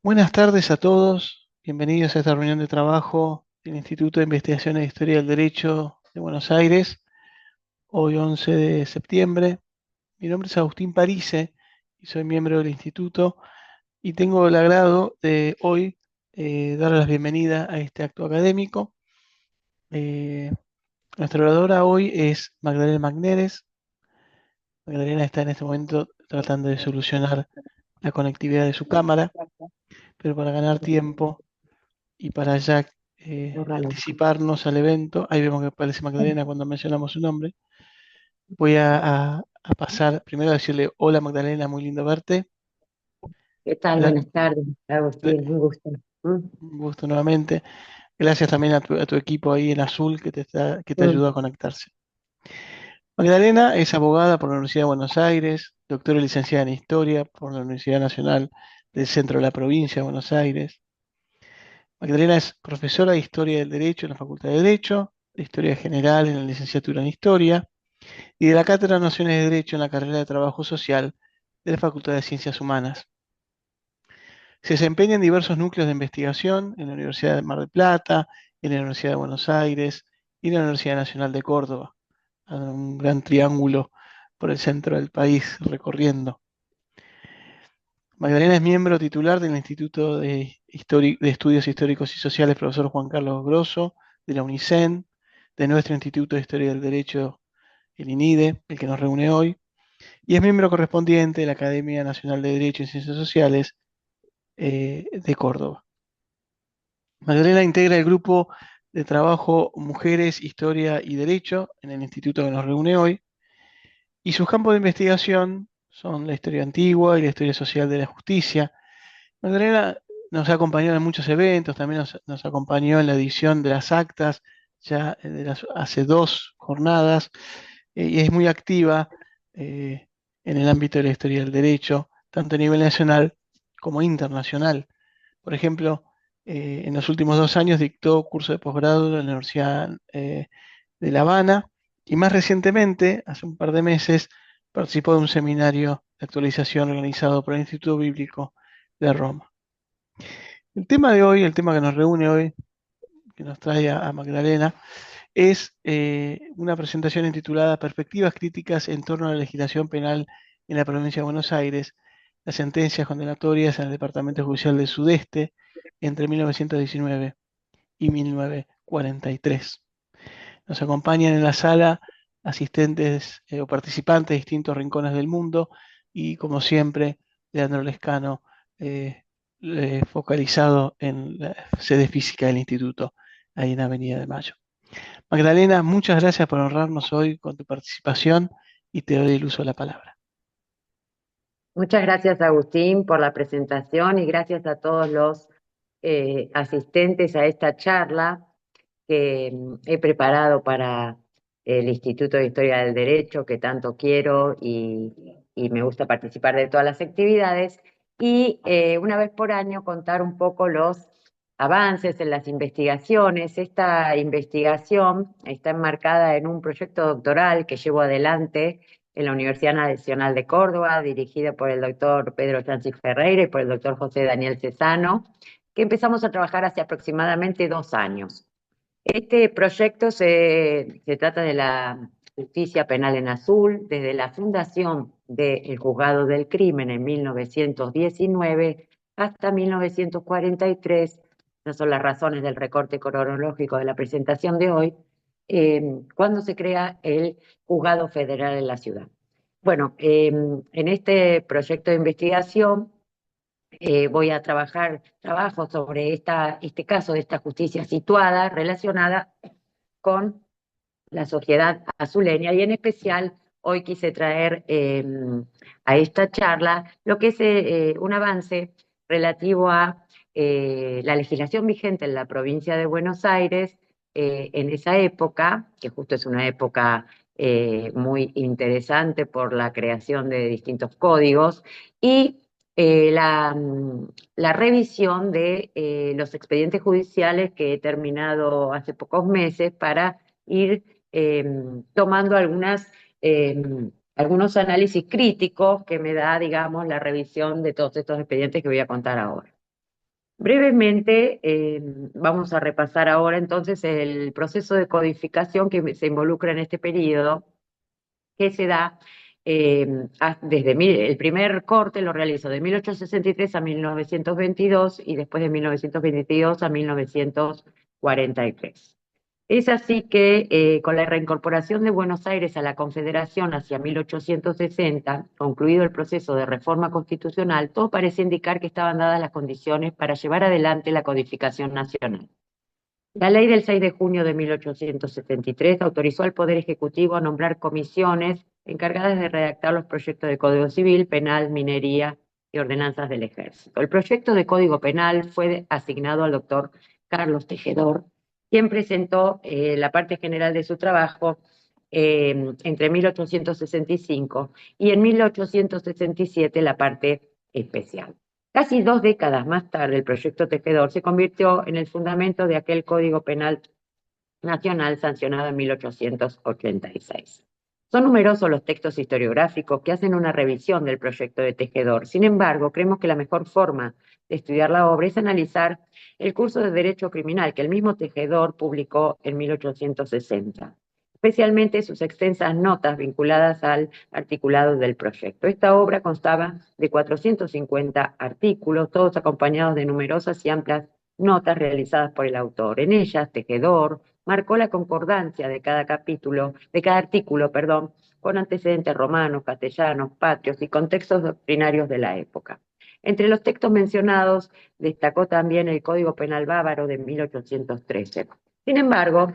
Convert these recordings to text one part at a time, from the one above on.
Buenas tardes a todos, bienvenidos a esta reunión de trabajo del Instituto de Investigaciones de Historia del Derecho de Buenos Aires, hoy 11 de septiembre. Mi nombre es Agustín Parise y soy miembro del instituto y tengo el agrado de hoy dar la bienvenida a este acto académico. Eh, Nuestra oradora hoy es Magdalena Magneres. Magdalena está en este momento tratando de solucionar la conectividad de su cámara, pero para ganar tiempo y para ya anticiparnos al evento, ahí vemos que aparece Magdalena cuando mencionamos su nombre, voy a pasar primero a decirle, hola Magdalena, muy lindo verte. ¿Qué tal? Gra- Buenas tardes, Agustín, un gusto. Mm, Un gusto nuevamente. Gracias también a tu equipo ahí en azul que te mm. ayudó a conectarse. Magdalena es abogada por la Universidad de Buenos Aires, doctora y licenciada en Historia por la Universidad Nacional del Centro de la Provincia de Buenos Aires. Magdalena es profesora de Historia del Derecho en la Facultad de Derecho, de Historia General en la licenciatura en Historia y de la Cátedra de Nociones de Derecho en la carrera de Trabajo Social de la Facultad de Ciencias Humanas. Se desempeña en diversos núcleos de investigación en la Universidad de Mar del Plata, en la Universidad de Buenos Aires y en la Universidad Nacional de Córdoba, un gran triángulo por el centro del país recorriendo. Magdalena es miembro titular del Instituto de Estudios Históricos y Sociales Profesor Juan Carlos Grosso, de la UNICEN, de nuestro Instituto de Historia del Derecho, el INIDE, el que nos reúne hoy, y es miembro correspondiente de la Academia Nacional de Derecho y Ciencias Sociales de Córdoba. Magdalena integra el grupo de trabajo Mujeres, Historia y Derecho en el instituto que nos reúne hoy, y sus campos de investigación son la historia antigua y la historia social de la justicia. Magdalena nos ha acompañado en muchos eventos, también nos acompañó en la edición de las actas, ya hace dos jornadas, y es muy activa eh, en el ámbito de la historia del derecho, tanto a nivel nacional como internacional. Por ejemplo, en los últimos 2 años dictó curso de posgrado en la Universidad de La Habana y más recientemente, hace un par de meses, participó de un seminario de actualización organizado por el Instituto Bíblico de Roma. El tema de hoy, el tema que nos reúne hoy, que nos trae a Magdalena, es una presentación intitulada Perspectivas críticas en torno a la legislación penal en la provincia de Buenos Aires, las sentencias condenatorias en el Departamento Judicial del Sudeste entre 1919 y 1943. Nos acompañan en la sala asistentes o participantes de distintos rincones del mundo y, como siempre, Leandro Lescano, eh, focalizado en la sede física del instituto, ahí en Avenida de Mayo. Magdalena, muchas gracias por honrarnos hoy con tu participación y te doy el uso de la palabra. Muchas gracias, Agustín, por la presentación y gracias a todos los asistentes a esta charla que he preparado para el Instituto de Historia del Derecho, que tanto quiero y me gusta participar de todas las actividades. Y una vez por año contar un poco los avances en las investigaciones. Esta investigación está enmarcada en un proyecto doctoral que llevo adelante en la Universidad Nacional de Córdoba, dirigida por el doctor Pedro Chanchis Ferreira y por el doctor José Daniel Cesano, que empezamos a trabajar hace aproximadamente 2 años. Este proyecto se trata de la justicia penal en azul, desde la fundación del Juzgado del Crimen en 1919 hasta 1943. Esas son las razones del recorte cronológico de la presentación de hoy, cuando se crea el Juzgado Federal en la ciudad. Bueno, en este proyecto de investigación voy a trabajo sobre este caso de esta justicia situada relacionada con la sociedad azuleña y en especial hoy quise traer a esta charla lo que es un avance relativo a la legislación vigente en la provincia de Buenos Aires en esa época, que justo es una época muy interesante por la creación de distintos códigos y la revisión de los expedientes judiciales que he terminado hace pocos meses para ir eh, tomando eh, algunos análisis críticos que me da, digamos, la revisión de todos estos expedientes que voy a contar ahora. Brevemente, vamos a repasar ahora entonces el proceso de codificación que se involucra en este periodo, que se da el primer corte lo realizó de 1863 a 1922 y después de 1922 a 1943. Es así que con la reincorporación de Buenos Aires a la Confederación hacia 1860, concluido el proceso de reforma constitucional, todo parece indicar que estaban dadas las condiciones para llevar adelante la codificación nacional. La ley del 6 de junio de 1873 autorizó al Poder Ejecutivo a nombrar comisiones encargadas de redactar los proyectos de Código Civil, Penal, Minería y Ordenanzas del Ejército. El proyecto de Código Penal fue asignado al doctor Carlos Tejedor, quien presentó la parte general de su trabajo entre 1865 y en 1867 la parte especial. Casi 2 décadas más tarde, el proyecto Tejedor se convirtió en el fundamento de aquel Código Penal Nacional sancionado en 1886. Son numerosos los textos historiográficos que hacen una revisión del proyecto de Tejedor. Sin embargo, creemos que la mejor forma de estudiar la obra es analizar el curso de Derecho Criminal que el mismo Tejedor publicó en 1860, especialmente sus extensas notas vinculadas al articulado del proyecto. Esta obra constaba de 450 artículos, todos acompañados de numerosas y amplias notas realizadas por el autor. En ellas, Tejedor marcó la concordancia de cada capítulo, de cada artículo, perdón, con antecedentes romanos, castellanos, patrios y contextos doctrinarios de la época. Entre los textos mencionados destacó también el Código Penal Bávaro de 1813. Sin embargo,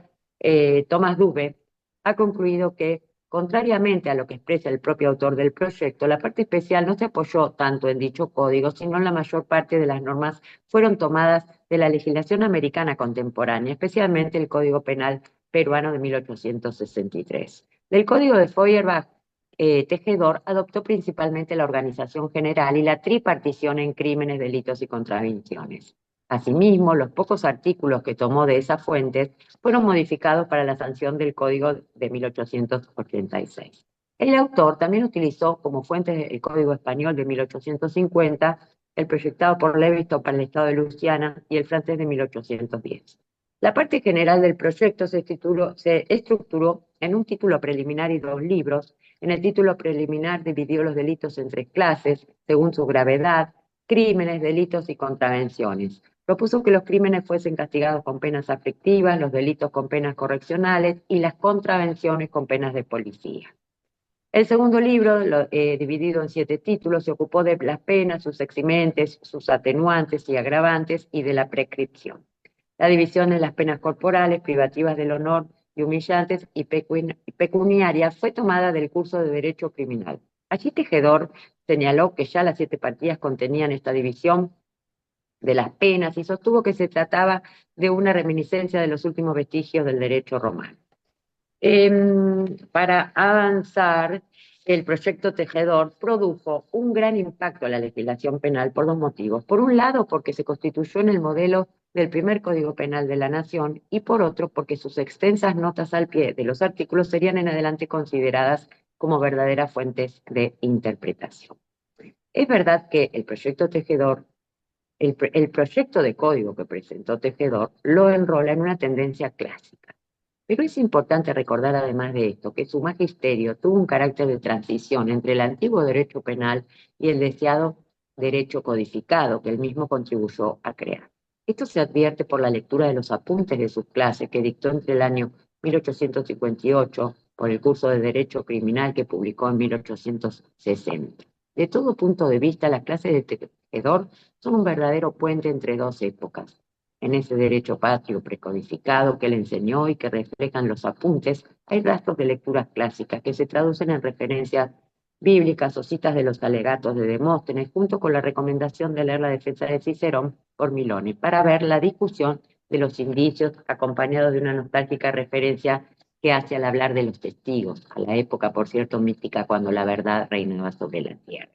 Thomas Dube ha concluido que, contrariamente a lo que expresa el propio autor del proyecto, la parte especial no se apoyó tanto en dicho código, sino en la mayor parte de las normas fueron tomadas de la legislación americana contemporánea, especialmente el Código Penal peruano de 1863. Del Código de Feuerbach, Tejedor adoptó principalmente la organización general y la tripartición en crímenes, delitos y contravenciones. Asimismo, los pocos artículos que tomó de esas fuentes fueron modificados para la sanción del Código de 1886. El autor también utilizó como fuente el Código Español de 1850, el proyectado por Levisto para el Estado de Luisiana y el francés de 1810. La parte general del proyecto se estructuró en un título preliminar y 2 libros. En el título preliminar dividió los delitos en 3 clases, según su gravedad: crímenes, delitos y contravenciones. Propuso que los crímenes fuesen castigados con penas aflictivas, los delitos con penas correccionales y las contravenciones con penas de policía. El segundo libro, dividido en 7 títulos, se ocupó de las penas, sus eximentes, sus atenuantes y agravantes y de la prescripción. La división en las penas corporales, privativas del honor y humillantes y pecuniarias fue tomada del curso de Derecho Criminal. Allí Tejedor señaló que ya las 7 partidas contenían esta división de las penas y sostuvo que se trataba de una reminiscencia de los últimos vestigios del derecho romano. Para avanzar, el proyecto Tejedor produjo un gran impacto en la legislación penal por 2 motivos. Por un lado, porque se constituyó en el modelo del primer Código Penal de la Nación, y por otro, porque sus extensas notas al pie de los artículos serían en adelante consideradas como verdaderas fuentes de interpretación. Es verdad que el proyecto Tejedor, el proyecto de código que presentó Tejedor, lo enrola en una tendencia clásica. Pero es importante recordar, además de esto, que su magisterio tuvo un carácter de transición entre el antiguo derecho penal y el deseado derecho codificado que él mismo contribuyó a crear. Esto se advierte por la lectura de los apuntes de sus clases que dictó entre el año 1858 por el curso de Derecho Criminal que publicó en 1860. De todo punto de vista, las clases de Tejedor son un verdadero puente entre 2 épocas. En ese derecho patrio precodificado que le enseñó y que reflejan los apuntes, hay rastros de lecturas clásicas que se traducen en referencias bíblicas o citas de los alegatos de Demóstenes, junto con la recomendación de leer la defensa de Cicerón por Milone, para ver la discusión de los indicios, acompañado de una nostálgica referencia que hace al hablar de los testigos, a la época, por cierto, mística, cuando la verdad reinaba sobre la tierra.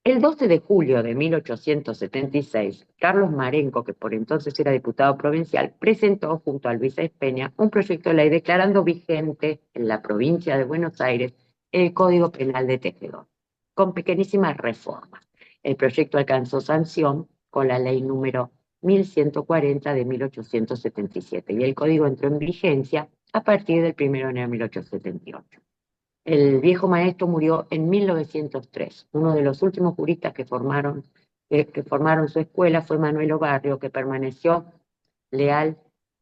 El 12 de julio de 1876, Carlos Marenco, que por entonces era diputado provincial, presentó junto a Luis Espeña un proyecto de ley declarando vigente en la provincia de Buenos Aires el Código Penal de Tejedor, con pequeñísimas reformas. El proyecto alcanzó sanción con la ley número 1140 de 1877 y el código entró en vigencia a partir del 1 de enero de 1878. El viejo maestro murió en 1903. Uno de los últimos juristas que formaron su escuela fue Manuel Obarrio, que permaneció leal,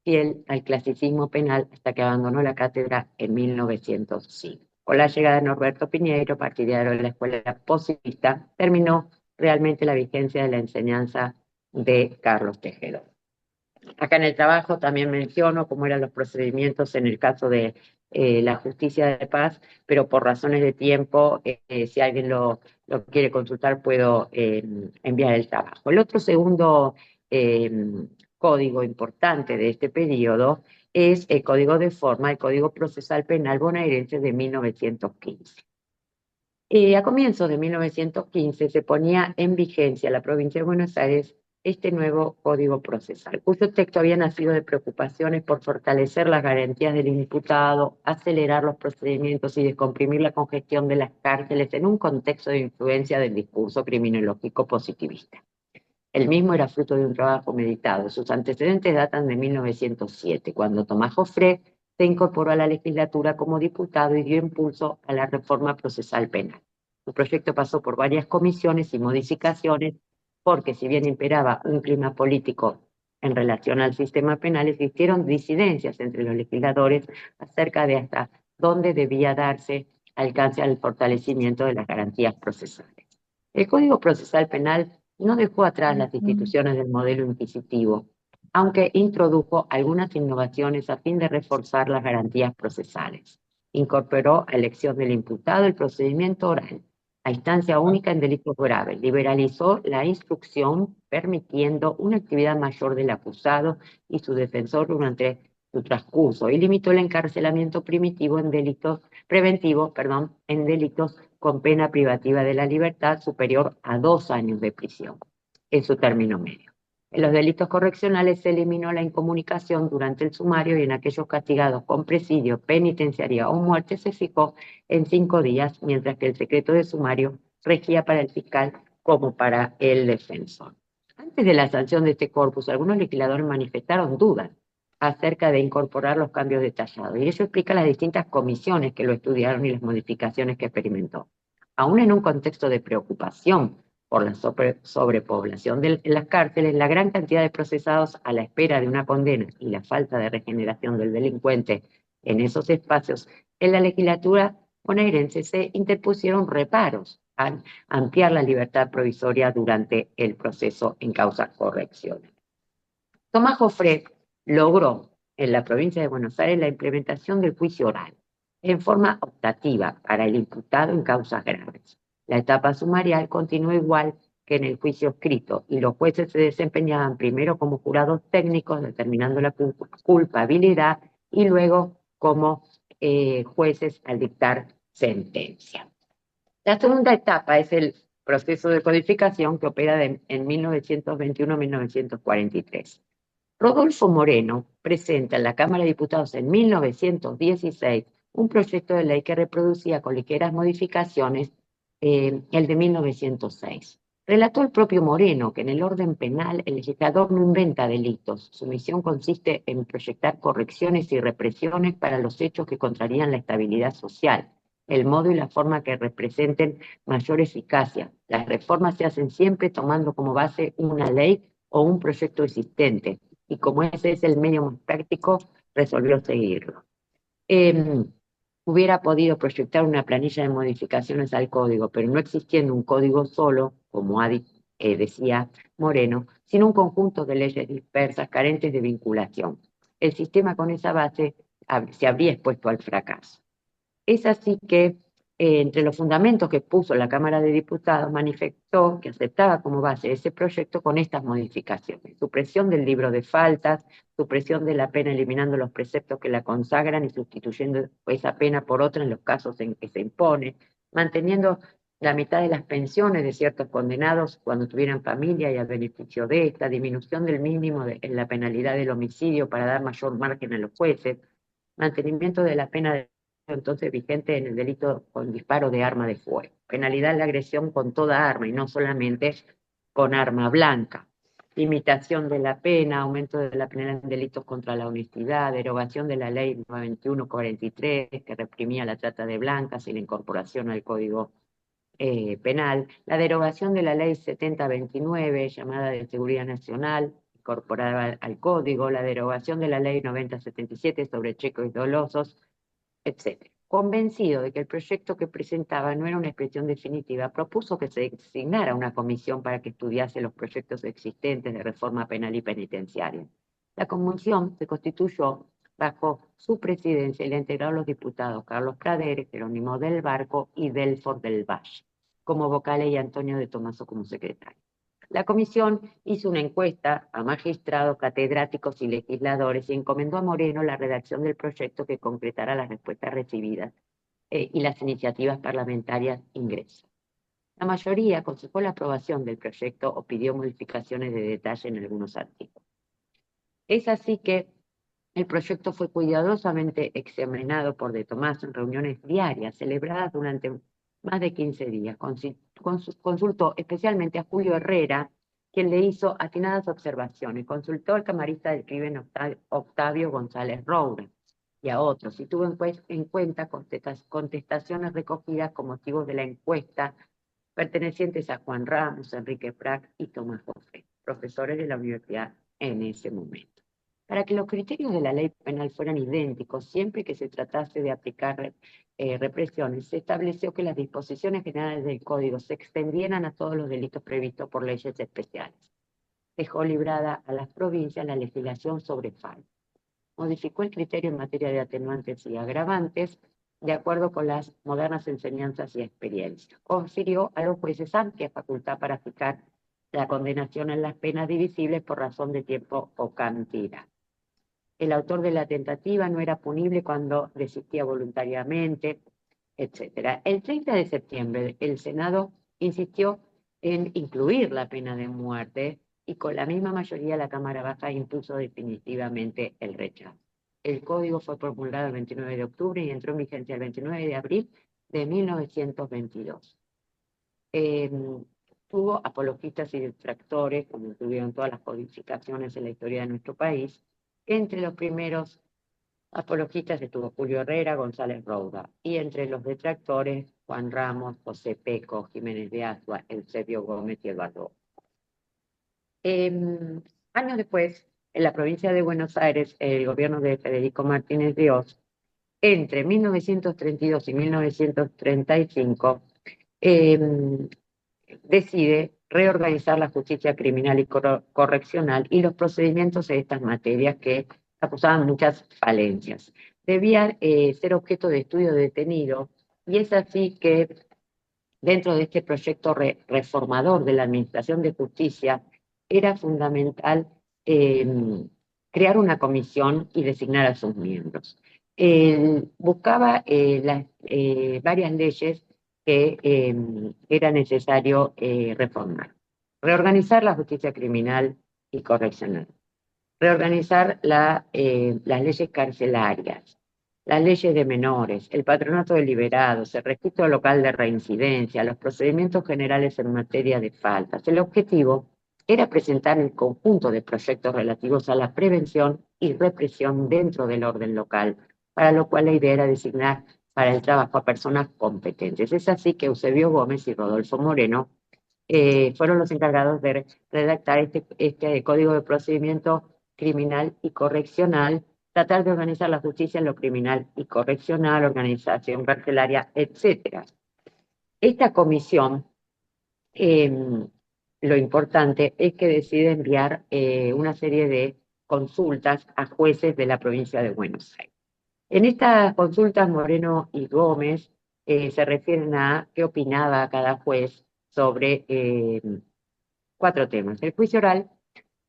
fiel al clasicismo penal hasta que abandonó la cátedra en 1905. Con la llegada de Norberto Piñeiro, partidario de la escuela positivista, terminó realmente la vigencia de la enseñanza de Carlos Tejedor. Acá en el trabajo también menciono cómo eran los procedimientos en el caso de la justicia de paz, pero por razones de tiempo, si alguien lo quiere consultar, puedo enviar el trabajo. El otro segundo eh, código importante de este periodo es el Código de Forma, el Código Procesal Penal bonaerense de 1915. A comienzos de 1915 se ponía en vigencia en la provincia de Buenos Aires este nuevo Código Procesal, cuyo texto había nacido de preocupaciones por fortalecer las garantías del imputado, acelerar los procedimientos y descomprimir la congestión de las cárceles en un contexto de influencia del discurso criminológico positivista. El mismo era fruto de un trabajo meditado. Sus antecedentes datan de 1907, cuando Tomás Joffre se incorporó a la legislatura como diputado y dio impulso a la reforma procesal penal. Su proyecto pasó por varias comisiones y modificaciones porque, si bien imperaba un clima político en relación al sistema penal, existieron disidencias entre los legisladores acerca de hasta dónde debía darse alcance al fortalecimiento de las garantías procesales. El Código Procesal Penal no dejó atrás las instituciones del modelo inquisitivo, aunque introdujo algunas innovaciones a fin de reforzar las garantías procesales. Incorporó a elección del imputado el procedimiento oral, a instancia única en delitos graves. Liberalizó la instrucción, permitiendo una actividad mayor del acusado y su defensor durante su transcurso, y limitó el encarcelamiento preventivo en delitos con pena privativa de la libertad superior a 2 años de prisión en su término medio. En los delitos correccionales se eliminó la incomunicación durante el sumario y en aquellos castigados con presidio, penitenciaría o muerte se fijó en 5 días, mientras que el secreto de sumario regía para el fiscal como para el defensor. Antes de la sanción de este corpus, algunos legisladores manifestaron dudas acerca de incorporar los cambios detallados, y eso explica las distintas comisiones que lo estudiaron y las modificaciones que experimentó. Aún en un contexto de preocupación por la sobrepoblación de las cárceles, la gran cantidad de procesados a la espera de una condena y la falta de regeneración del delincuente en esos espacios, en la legislatura bonaerense se interpusieron reparos al ampliar la libertad provisoria durante el proceso en causas correcciones. Tomás Joffre logró en la provincia de Buenos Aires la implementación del juicio oral en forma optativa para el imputado en causas graves. La etapa sumarial continuó igual que en el juicio escrito y los jueces se desempeñaban primero como jurados técnicos determinando la culpabilidad y luego como jueces al dictar sentencia. La segunda etapa es el proceso de codificación que opera en 1921 a 1943. Rodolfo Moreno presenta en la Cámara de Diputados en 1916 un proyecto de ley que reproducía con ligeras modificaciones el de 1906. Relató el propio Moreno que en el orden penal el legislador no inventa delitos. Su misión consiste en proyectar correcciones y represiones para los hechos que contrarían la estabilidad social, el modo y la forma que representen mayor eficacia. Las reformas se hacen siempre tomando como base una ley o un proyecto existente, y como ese es el medio más práctico, resolvió seguirlo. Hubiera podido proyectar una planilla de modificaciones al código, pero no existiendo un código solo, como decía Moreno, sino un conjunto de leyes dispersas, carentes de vinculación. El sistema con esa base se habría expuesto al fracaso. Es así que, entre los fundamentos que puso la Cámara de Diputados, manifestó que aceptaba como base ese proyecto con estas modificaciones: supresión del libro de faltas, supresión de la pena eliminando los preceptos que la consagran y sustituyendo esa pena por otra en los casos en que se impone, manteniendo la mitad de las pensiones de ciertos condenados cuando tuvieran familia y a beneficio de esta, disminución del mínimo en la penalidad del homicidio para dar mayor margen a los jueces, mantenimiento de la pena de entonces vigente en el delito con disparo de arma de fuego, penalidad en la agresión con toda arma y no solamente con arma blanca. limitación de la pena, aumento de la pena en delitos contra la honestidad, derogación de la ley 9143 que reprimía la trata de blancas y la incorporación al Código Penal, la derogación de la ley 7029 llamada de Seguridad Nacional, incorporada al Código, la derogación de la ley 9077 sobre checos dolosos, etc. Convencido de que el proyecto que presentaba no era una expresión definitiva, propuso que se designara una comisión para que estudiase los proyectos existentes de reforma penal y penitenciaria. La comisión se constituyó bajo su presidencia y la integraron los diputados Carlos Praderes, Jerónimo del Barco y Delfort del Valle como vocales y Antonio de Tomaso como secretario. La comisión hizo una encuesta a magistrados, catedráticos y legisladores y encomendó a Moreno la redacción del proyecto que concretara las respuestas recibidas y las iniciativas parlamentarias ingresas. La mayoría aconsejó la aprobación del proyecto o pidió modificaciones de detalle en algunos artículos. Es así que el proyecto fue cuidadosamente examinado por De Tomaso en reuniones diarias celebradas durante más de 15 días. Consultó especialmente a Julio Herrera, quien le hizo atinadas observaciones. Consultó al camarista del crimen Octavio González Roura y a otros, y tuvo en cuenta contestaciones recogidas con motivos de la encuesta pertenecientes a Juan Ramos, Enrique Prat y Tomás Jofre, profesores de la universidad en ese momento. Para que los criterios de la ley penal fueran idénticos, siempre que se tratase de aplicar represiones, se estableció que las disposiciones generales del Código se extendieran a todos los delitos previstos por leyes especiales. Dejó librada a las provincias la legislación sobre faltas. Modificó el criterio en materia de atenuantes y agravantes de acuerdo con las modernas enseñanzas y experiencias. Confirió a los jueces amplia facultad para fijar la condenación en las penas divisibles por razón de tiempo o cantidad. El autor de la tentativa no era punible cuando desistía voluntariamente, etc. El 30 de septiembre, el Senado insistió en incluir la pena de muerte y con la misma mayoría la Cámara Baja impuso definitivamente el rechazo. El código fue promulgado el 29 de octubre y entró en vigencia el 29 de abril de 1922. Tuvo apologistas y detractores, como tuvieron todas las codificaciones en la historia de nuestro país. Entre los primeros apologistas estuvo Julio Herrera, González Roura, y entre los detractores, Juan Ramos, José Peco, Jiménez de Azua, Eusebio Gómez y Eduardo. Años después, en la provincia de Buenos Aires, el gobierno de Federico Martínez de Oz, entre 1932 y 1935, decide reorganizar la justicia criminal y correccional y los procedimientos de estas materias que acusaban muchas falencias. Debía ser objeto de estudio detenido y es así que dentro de este proyecto reformador de la Administración de Justicia era fundamental crear una comisión y designar a sus miembros. Buscaba varias leyes que era necesario reformar. Reorganizar la justicia criminal y correccional. Reorganizar las leyes carcelarias, las leyes de menores, el patronato de liberados, el registro local de reincidencia, los procedimientos generales en materia de faltas. El objetivo era presentar el conjunto de proyectos relativos a la prevención y represión dentro del orden local, para lo cual la idea era designar para el trabajo a personas competentes. Es así que Eusebio Gómez y Rodolfo Moreno fueron los encargados de redactar este Código de Procedimiento Criminal y Correccional, tratar de organizar la justicia en lo criminal y correccional, organización carcelaria, etc. Esta comisión, lo importante es que decide enviar una serie de consultas a jueces de la provincia de Buenos Aires. En estas consultas, Moreno y Gómez se refieren a qué opinaba cada juez sobre 4 temas: el juicio oral,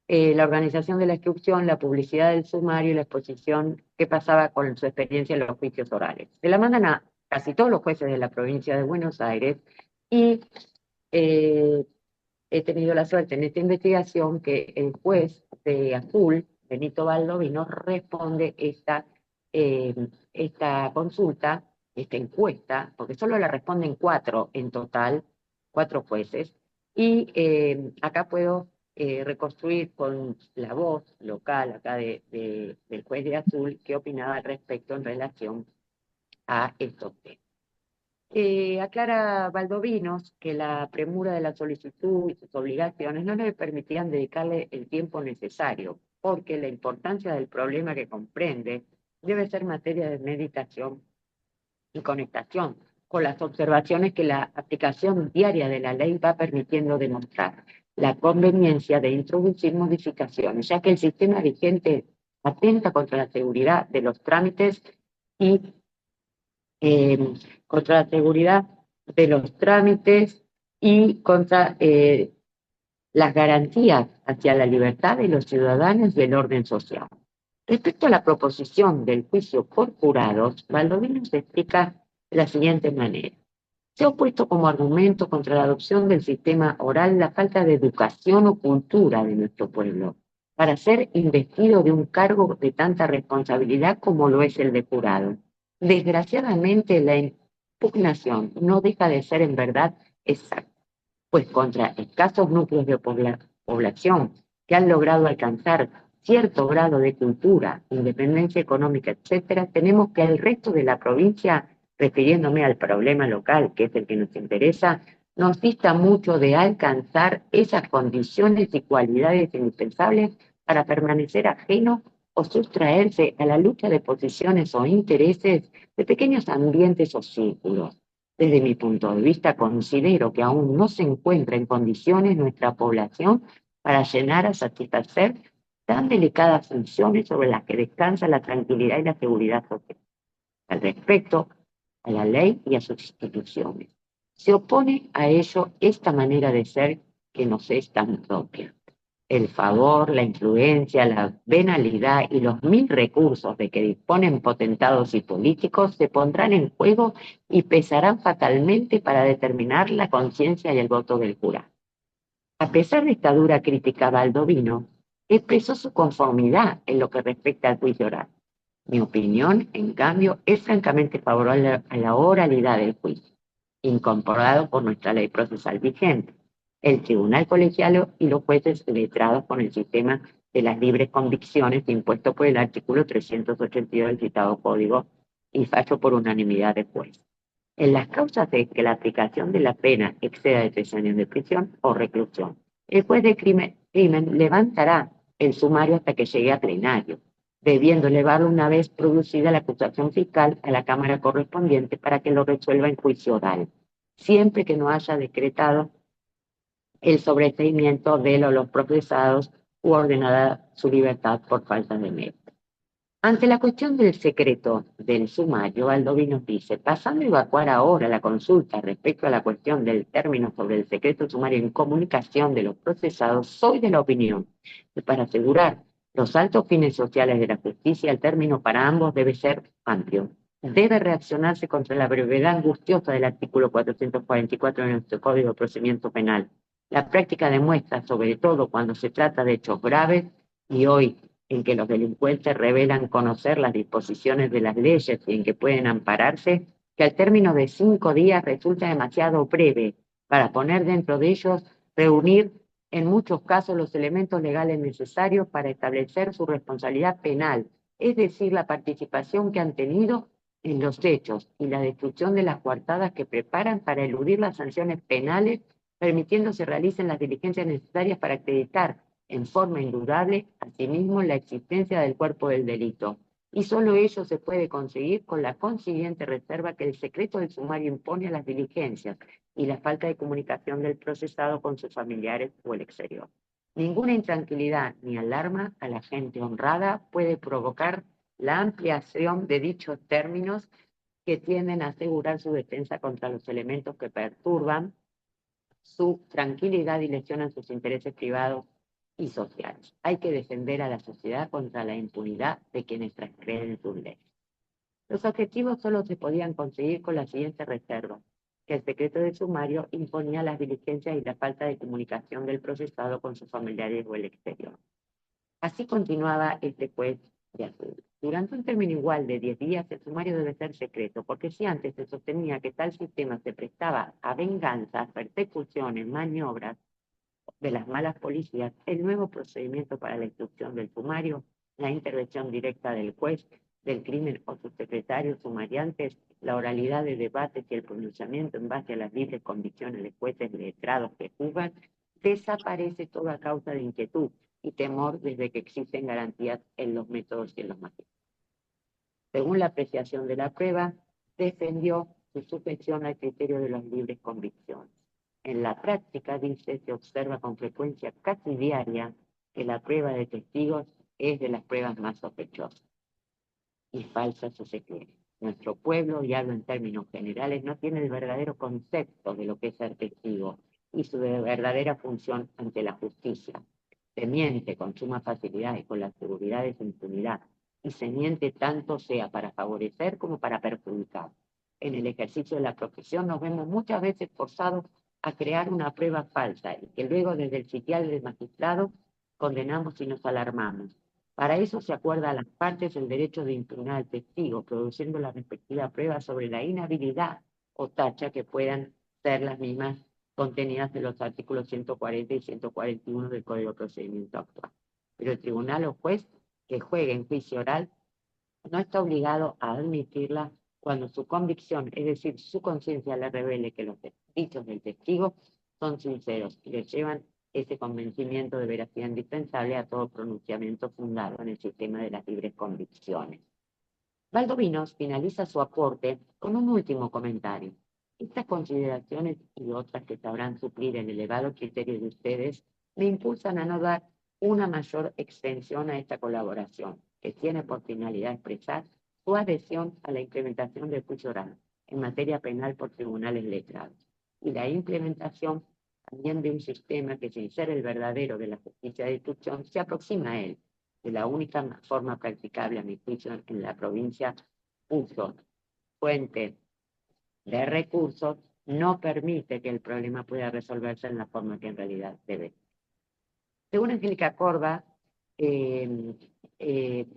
la organización de la instrucción, la publicidad del sumario y la exposición que pasaba con su experiencia en los juicios orales. Se la mandan a casi todos los jueces de la provincia de Buenos Aires y he tenido la suerte en esta investigación que el juez de Azul, Benito Baldovino, responde esta consulta, esta encuesta, porque solo la responden 4 en total, 4 jueces, y acá puedo reconstruir con la voz local acá del juez de Azul qué opinaba al respecto en relación a estos temas. Aclara Valdovinos que la premura de la solicitud y sus obligaciones no le permitían dedicarle el tiempo necesario, porque la importancia del problema que comprende debe ser materia de meditación y conectación con las observaciones que la aplicación diaria de la ley va permitiendo demostrar, la conveniencia de introducir modificaciones, ya que el sistema vigente atenta contra la seguridad de los trámites y contra la seguridad de los trámites y contra las garantías hacia la libertad de los ciudadanos y el orden social. Respecto a la proposición del juicio por jurados, Baldovino se explica de la siguiente manera. Se ha opuesto como argumento contra la adopción del sistema oral la falta de educación o cultura de nuestro pueblo para ser investido de un cargo de tanta responsabilidad como lo es el de jurado. Desgraciadamente, la impugnación no deja de ser en verdad exacta, pues contra escasos núcleos de población que han logrado alcanzar cierto grado de cultura, independencia económica, etcétera, tenemos que el resto de la provincia, refiriéndome al problema local, que es el que nos interesa, nos dista mucho de alcanzar esas condiciones y cualidades indispensables para permanecer ajeno o sustraerse a la lucha de posiciones o intereses de pequeños ambientes o círculos. Desde mi punto de vista, considero que aún no se encuentra en condiciones nuestra población para llenar a satisfacer tan delicadas funciones sobre las que descansa la tranquilidad y la seguridad social, al respecto a la ley y a sus instituciones. Se opone a ello esta manera de ser que nos es tan propia. El favor, la influencia, la venalidad y los mil recursos de que disponen potentados y políticos se pondrán en juego y pesarán fatalmente para determinar la conciencia y el voto del jurado. A pesar de esta dura crítica, Baldovino expresó su conformidad en lo que respecta al juicio oral. Mi opinión, en cambio, es francamente favorable a la oralidad del juicio, incorporado por nuestra ley procesal vigente, el tribunal colegiado y los jueces letrados con el sistema de las libres convicciones impuesto por el artículo 382 del citado Código y fallo por unanimidad de jueces. En las causas de que la aplicación de la pena exceda de 3 años de prisión o reclusión, el juez de crimen levantará el sumario hasta que llegue a plenario, debiendo elevarlo una vez producida la acusación fiscal a la Cámara correspondiente para que lo resuelva en juicio oral, siempre que no haya decretado el sobreseimiento de los procesados u ordenada su libertad por falta de mérito. Ante la cuestión del secreto del sumario, Baldovino dice, pasando a evacuar ahora la consulta respecto a la cuestión del término sobre el secreto sumario en comunicación de los procesados, soy de la opinión que para asegurar los altos fines sociales de la justicia, el término para ambos debe ser amplio. Debe reaccionarse contra la brevedad angustiosa del artículo 444 de nuestro Código de Procedimiento Penal. La práctica demuestra, sobre todo cuando se trata de hechos graves, y hoy en que los delincuentes revelan conocer las disposiciones de las leyes y en que pueden ampararse, que al término de 5 días resulta demasiado breve para poner dentro de ellos, reunir en muchos casos los elementos legales necesarios para establecer su responsabilidad penal, es decir, la participación que han tenido en los hechos y la destrucción de las coartadas que preparan para eludir las sanciones penales, permitiendo se realicen las diligencias necesarias para acreditar en forma indudable, asimismo, la existencia del cuerpo del delito. Y solo ello se puede conseguir con la consiguiente reserva que el secreto del sumario impone a las diligencias y la falta de comunicación del procesado con sus familiares o el exterior. Ninguna intranquilidad ni alarma a la gente honrada puede provocar la ampliación de dichos términos que tienden a asegurar su defensa contra los elementos que perturban su tranquilidad y lesionan sus intereses privados y sociales. Hay que defender a la sociedad contra la impunidad de quienes transgreden en sus leyes. Los objetivos solo se podían conseguir con la siguiente reserva, que el secreto del sumario imponía las diligencias y la falta de comunicación del procesado con sus familiares o el exterior. Así continuaba este juez de Azul. Durante un término igual de 10 días, el sumario debe ser secreto, porque si antes se sostenía que tal sistema se prestaba a venganzas, persecuciones, maniobras, de las malas policías, el nuevo procedimiento para la instrucción del sumario, la intervención directa del juez del crimen o sus secretarios sumariantes, la oralidad de debates y el pronunciamiento en base a las libres convicciones de jueces letrados que juzgan, desaparece toda causa de inquietud y temor desde que existen garantías en los métodos y en los materiales. Según la apreciación de la prueba, defendió su sujeción al criterio de las libres convicciones. En la práctica, dice, se observa con frecuencia casi diaria que la prueba de testigos es de las pruebas más sospechosas y falsas si se quiere. Nuestro pueblo, y hablo en términos generales, no tiene el verdadero concepto de lo que es ser testigo y su verdadera función ante la justicia. Se miente con suma facilidad y con la seguridad de su impunidad, y se miente tanto sea para favorecer como para perjudicar. En el ejercicio de la profesión nos vemos muchas veces forzados a crear una prueba falsa y que luego desde el sitial del magistrado condenamos y nos alarmamos. Para eso se acuerda a las partes el derecho de impugnar al testigo, produciendo la respectiva prueba sobre la inhabilidad o tacha que puedan ser las mismas contenidas en los artículos 140 y 141 del Código de Procedimiento actual. Pero el tribunal o juez que juegue en juicio oral no está obligado a admitirla cuando su convicción, es decir, su conciencia le revele que los dichos del testigo son sinceros y le llevan ese convencimiento de veracidad indispensable a todo pronunciamiento fundado en el sistema de las libres convicciones. Valdovinos finaliza su aporte con un último comentario. Estas consideraciones y otras que sabrán suplir el elevado criterio de ustedes me impulsan a no dar una mayor extensión a esta colaboración, que tiene por finalidad expresar su adhesión a la implementación del juicio oral en materia penal por tribunales letrados y la implementación también de un sistema que, sin ser el verdadero de la justicia de instrucción, se aproxima a él de la única forma practicable, a mi juicio, en la provincia, uso, fuente de recursos, no permite que el problema pueda resolverse en la forma que en realidad debe. Según Angélica Corva, eh, eh,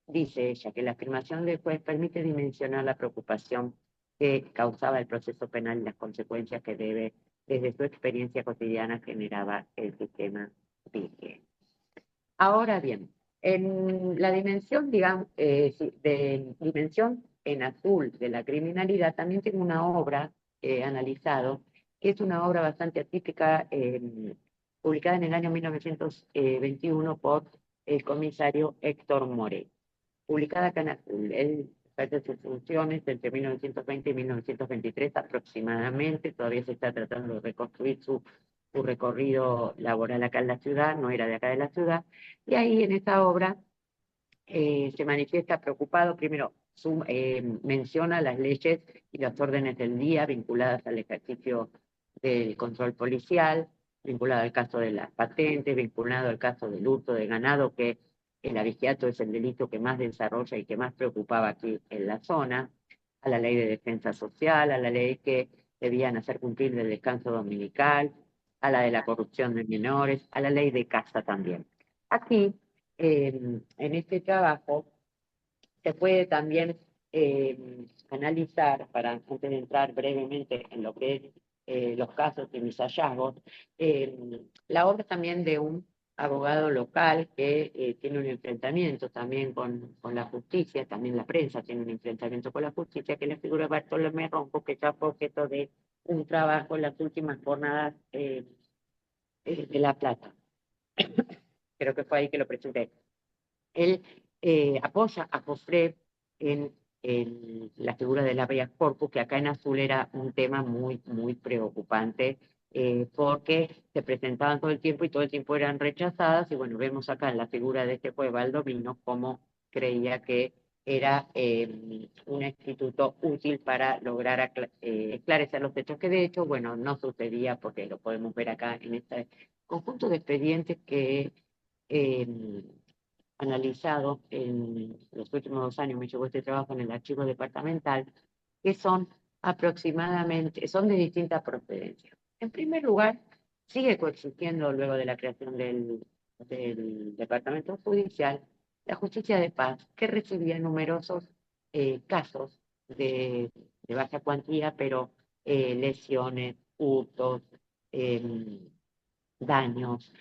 dice ella que la afirmación del juez permite dimensionar la preocupación que causaba el proceso penal y las consecuencias que debe, desde su experiencia cotidiana, generaba el sistema vigente. Ahora bien, en la dimensión, digamos, de dimensión en azul de la criminalidad, también tengo una obra analizado, que es una obra bastante atípica, publicada en el año 1921 por el comisario Héctor Morel, publicada acá en azul. Él ejerce sus funciones entre 1920 y 1923 aproximadamente, todavía se está tratando de reconstruir su recorrido laboral acá en la ciudad, no era de acá de la ciudad, y ahí en esta obra se manifiesta preocupado, primero menciona las leyes y las órdenes del día vinculadas al ejercicio del control policial, vinculado al caso de las patentes, vinculado al caso del hurto de ganado, que el abigeato es el delito que más desarrolla y que más preocupaba aquí en la zona, a la ley de defensa social, a la ley que debían hacer cumplir del descanso dominical, a la de la corrupción de menores, a la ley de casa también. Aquí, en este trabajo, se puede también analizar, para antes de entrar brevemente en lo que es los casos y mis hallazgos, la obra también de un abogado local que tiene un enfrentamiento también con la justicia, también la prensa tiene un enfrentamiento con la justicia, que es la figura de Bartolomé Ronco, que ya fue objeto de un trabajo en las últimas jornadas de La Plata. Creo que fue ahí que lo presenté. Él apoya a Jofre en la figura del habeas corpus, que acá en azul era un tema muy, muy preocupante, porque se presentaban todo el tiempo y todo el tiempo eran rechazadas, y bueno, vemos acá en la figura de este juez Valdomino cómo creía que era un instituto útil para lograr esclarecer los hechos, que de hecho, bueno, no sucedía, porque lo podemos ver acá en este conjunto de expedientes que analizado en los últimos 2 años, me llevó este trabajo en el archivo departamental, que son aproximadamente, son de distintas procedencias. En primer lugar, sigue coexistiendo luego de la creación del departamento judicial la justicia de paz, que recibía numerosos casos de baja cuantía, pero lesiones, hurtos, daños.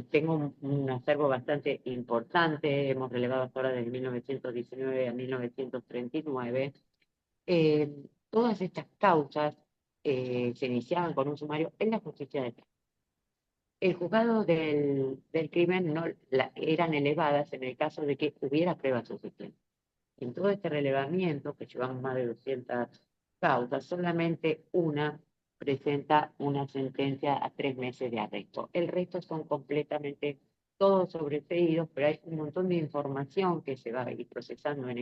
Tengo un acervo bastante importante, hemos relevado hasta ahora desde 1919 a 1939. Todas estas causas se iniciaban con un sumario en la justicia de paz. El juzgado del crimen no eran elevadas en el caso de que hubiera pruebas suficientes. En todo este relevamiento, que llevamos más de 200 causas, solamente una presenta una sentencia a 3 meses de arresto. El resto son completamente todos sobreseídos, pero hay un montón de información que se va a ir procesando en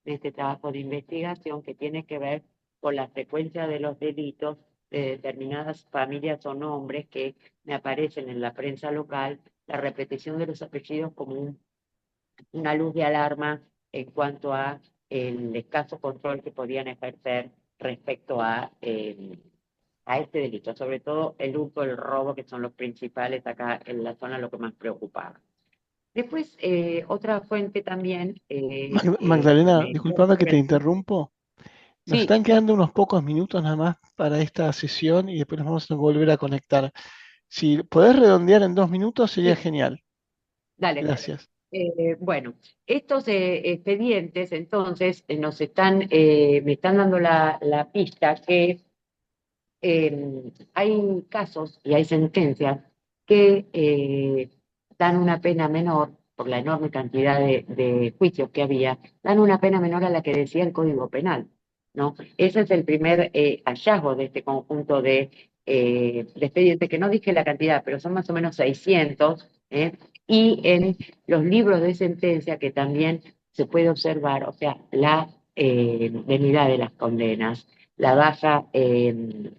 este trabajo de investigación que tiene que ver con la frecuencia de los delitos de determinadas familias o nombres que me aparecen en la prensa local, la repetición de los apellidos como una luz de alarma en cuanto a el escaso control que podían ejercer respecto a este delito, sobre todo el hurto, el robo, que son los principales acá en la zona, lo que más preocupaba. Después, otra fuente también que Magdalena, me... disculpame que te interrumpo. Nos Sí, están quedando unos pocos minutos nada más para esta sesión y después nos vamos a volver a conectar. Si podés redondear en 2 minutos sería sí, genial. dale. Gracias. Bueno, estos expedientes entonces me están dando la pista que hay casos y hay sentencias que dan una pena menor, por la enorme cantidad de juicios que había, dan una pena menor a la que decía el Código Penal, ¿no? Ese es el primer hallazgo de este conjunto de expedientes, que no dije la cantidad, pero son más o menos 600, y en los libros de sentencia que también se puede observar, o sea, la venida de las condenas, la baja... el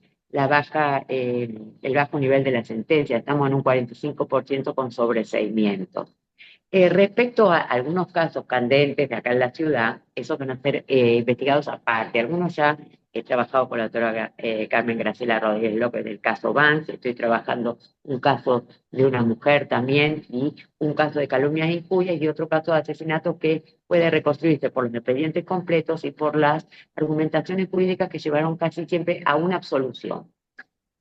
bajo nivel de la sentencia, estamos en un 45% con sobreseimientos. Respecto a algunos casos candentes de acá en la ciudad, esos van a ser investigados aparte. Algunos ya he trabajado con la doctora Carmen Graciela Rodríguez López del caso Vance, estoy trabajando un caso de una mujer también y un caso de calumnias e injurias y otro caso de asesinato que puede reconstruirse por los expedientes completos y por las argumentaciones jurídicas que llevaron casi siempre a una absolución.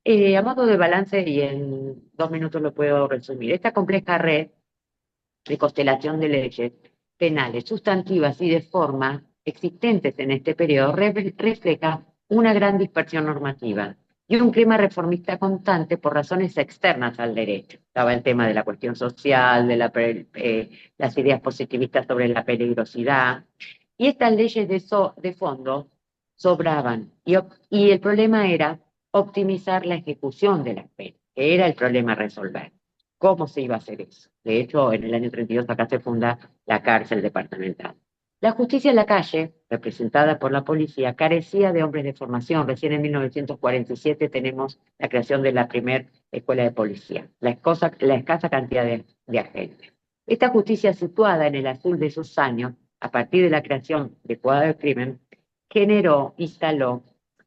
A modo de balance, y en 2 minutos lo puedo resumir, esta compleja red de constelación de leyes penales sustantivas y de forma existentes en este periodo refleja una gran dispersión normativa y un clima reformista constante por razones externas al derecho. Estaba el tema de la cuestión social, de las ideas positivistas sobre la peligrosidad, y estas leyes de fondo sobraban, y el problema era optimizar la ejecución de las penas, que era el problema a resolver. ¿Cómo se iba a hacer eso? De hecho, en el año 32 acá se funda la cárcel departamental. La justicia en la calle, representada por la policía, carecía de hombres de formación. Recién en 1947 tenemos la creación de la primera escuela de policía, la escasa cantidad de agentes. Esta justicia situada en el azul de esos años, a partir de la creación de Cuadro del Crimen, instaló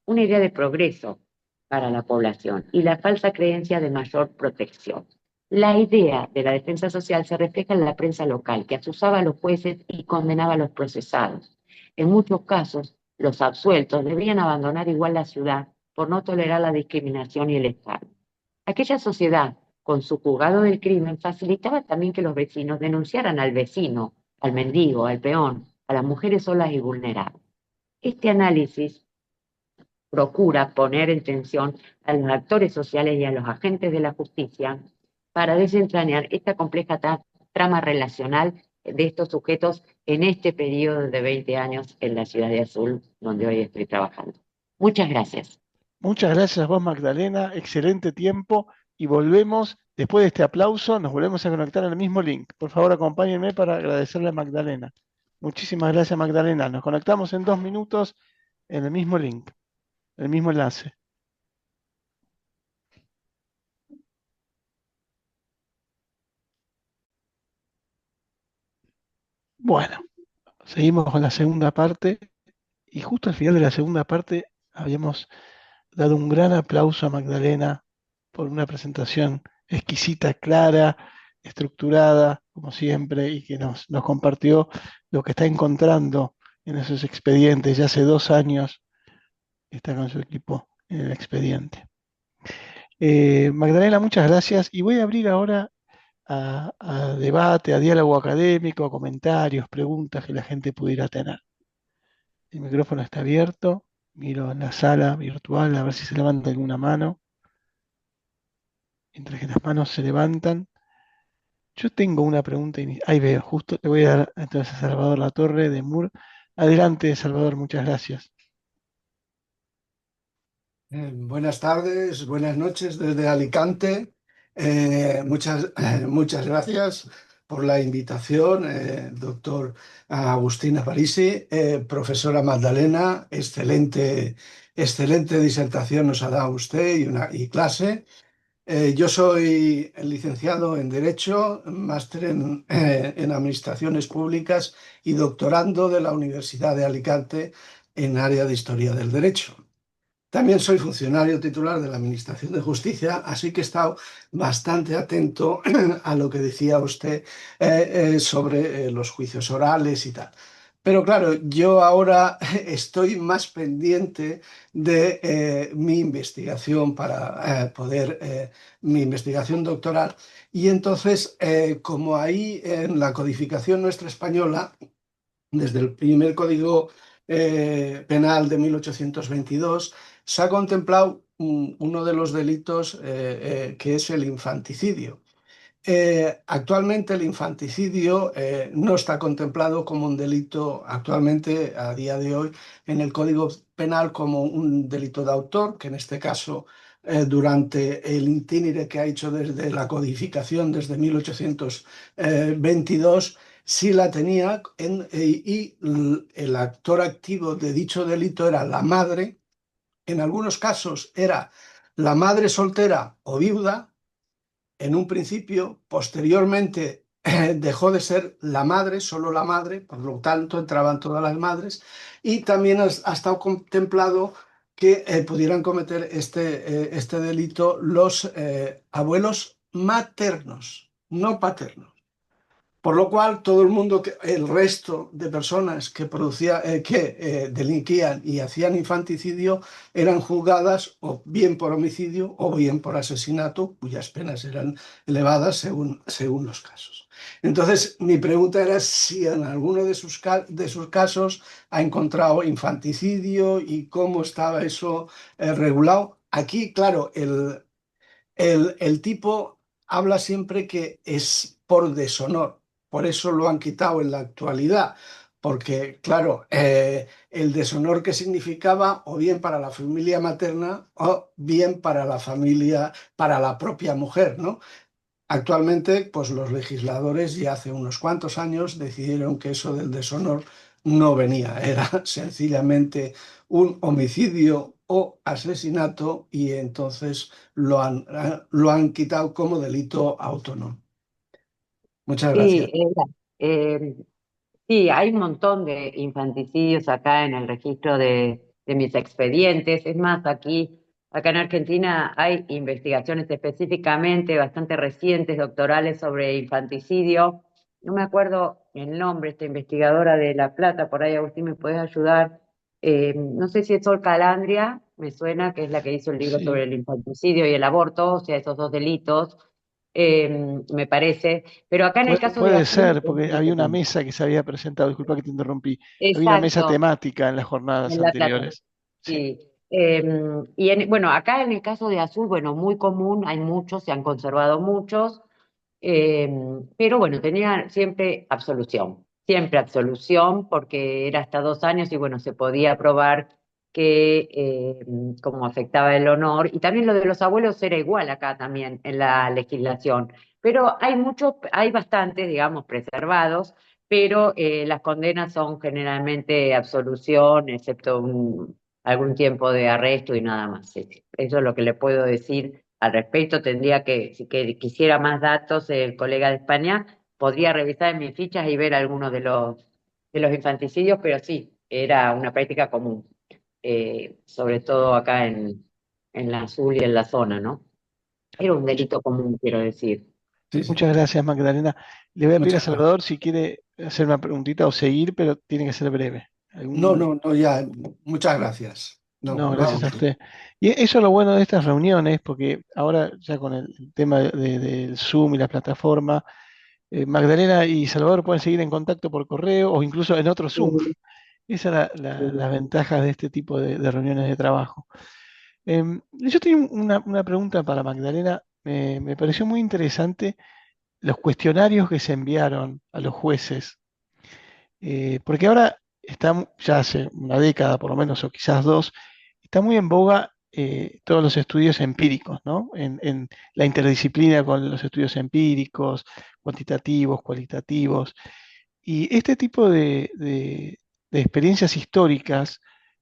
una idea de progreso para la población y la falsa creencia de mayor protección. La idea de la defensa social se refleja en la prensa local, que asusaba a los jueces y condenaba a los procesados. En muchos casos, los absueltos debían abandonar igual la ciudad por no tolerar la discriminación y el Estado. Aquella sociedad, con su juzgado del crimen, facilitaba también que los vecinos denunciaran al vecino, al mendigo, al peón, a las mujeres solas y vulnerables. Este análisis procura poner en tensión a los actores sociales y a los agentes de la justicia para desentrañar esta compleja trama relacional de estos sujetos en este periodo de 20 años en la ciudad de Azul, donde hoy estoy trabajando. Muchas gracias. Muchas gracias a vos, Magdalena. Excelente tiempo. Y volvemos, después de este aplauso, nos volvemos a conectar en el mismo link. Por favor, acompáñenme para agradecerle a Magdalena. Muchísimas gracias, Magdalena. Nos conectamos en 2 minutos en el mismo link, el mismo enlace. Bueno, seguimos con la segunda parte. Y justo al final de la segunda parte habíamos dado un gran aplauso a Magdalena por una presentación exquisita, clara, estructurada, como siempre, y que nos compartió lo que está encontrando en esos expedientes. Ya hace 2 años está con su equipo en el expediente. Magdalena, muchas gracias. Y voy a abrir ahora a debate, a diálogo académico, a comentarios, preguntas que la gente pudiera tener. El micrófono está abierto. Miro en la sala virtual a ver si se levanta alguna mano. Mientras que las manos se levantan. Yo tengo una pregunta. Ahí veo, justo le voy a dar entonces a Salvador Latorre de MUR. Adelante, Salvador, muchas gracias. Buenas tardes, buenas noches desde Alicante. Muchas gracias por la invitación, doctor Agustina Parisi, profesora Magdalena, excelente disertación nos ha dado usted y clase. Yo soy licenciado en Derecho, máster en Administraciones Públicas y doctorando de la Universidad de Alicante en área de Historia del Derecho. También soy funcionario titular de la Administración de Justicia, así que he estado bastante atento a lo que decía usted sobre los juicios orales y tal. Pero claro, yo ahora estoy más pendiente de mi investigación para mi investigación doctoral. Y entonces, como ahí en la codificación nuestra española, desde el primer Código Penal de 1822, se ha contemplado uno de los delitos que es el infanticidio. Actualmente el infanticidio no está contemplado como un delito actualmente, a día de hoy, en el Código Penal como un delito de autor, que en este caso, durante el itinere que ha hecho desde la codificación desde 1822, sí la tenía y el actor activo de dicho delito era la madre. En algunos casos era la madre soltera o viuda en un principio. Posteriormente dejó de ser la madre, solo la madre, por lo tanto entraban todas las madres, y también ha estado contemplado que pudieran cometer este delito los abuelos maternos, no paternos. Por lo cual, todo el mundo, el resto de personas que delinquían y hacían infanticidio eran juzgadas o bien por homicidio o bien por asesinato, cuyas penas eran elevadas según los casos. Entonces, mi pregunta era si en alguno de sus casos ha encontrado infanticidio y cómo estaba eso regulado. Aquí, claro, el tipo habla siempre que es por deshonor, por eso lo han quitado en la actualidad, porque claro, el deshonor que significaba o bien para la familia materna o bien para la familia, para la propia mujer, ¿no? Actualmente, pues los legisladores ya hace unos cuantos años decidieron que eso del deshonor no venía, era sencillamente un homicidio o asesinato y entonces lo han quitado como delito autónomo. Muchas Sí, gracias. eh, sí, hay un montón de infanticidios acá en el registro de mis expedientes. Es más, acá en Argentina hay investigaciones específicamente bastante recientes, doctorales, sobre infanticidio. No me acuerdo el nombre, esta investigadora de La Plata, por ahí Agustín me puedes ayudar. No sé si es Sol Calandria, me suena, que es la que hizo el libro sobre Sí, el infanticidio y el aborto, o sea, esos dos delitos, me parece. Pero acá en el caso de puede Azul ser, es porque había una diferente. mesa que se había presentado, disculpa que te interrumpí, había una mesa Exacto, temática en las jornadas en La Plata. anteriores. Sí, Sí. Bueno, acá en el caso de Azul, bueno, muy común, hay muchos, se han conservado muchos, pero bueno, tenía siempre absolución, porque era hasta 2 años y bueno, se podía probar que cómo afectaba el honor, y también lo de los abuelos era igual acá también en la legislación, pero hay bastantes, digamos, preservados, pero las condenas son generalmente absolución, excepto algún tiempo de arresto y nada más. Sí, sí. Eso es lo que le puedo decir al respecto. Tendría que, si que quisiera más datos, el colega de España podría revisar en mis fichas y ver algunos de los infanticidios, pero sí, era una práctica común, sobre todo acá en la Azul y en la zona, ¿no? Era un much- delito común, quiero decir. Sí, sí. muchas gracias, Magdalena. Le voy a pedir a Muchas gracias. Salvador si quiere hacer una preguntita o seguir, pero tiene que ser breve. No, ¿Algún... no, no, ya. Muchas gracias. No, No, va gracias a otro. usted. Y eso es lo bueno de estas reuniones, porque ahora ya con el tema del Zoom y la plataforma, Magdalena y Salvador pueden seguir en contacto por correo o incluso en otro Zoom. Sí, Esa es sí. las ventajas de este tipo de reuniones de trabajo. Yo tenía una pregunta para Magdalena. Me pareció muy interesante los cuestionarios que se enviaron a los jueces, porque ahora está, ya hace una década por lo menos, o quizás dos, está muy en boga todos los estudios empíricos, ¿no? En la interdisciplina con los estudios empíricos, cuantitativos, cualitativos. Y este tipo de experiencias históricas,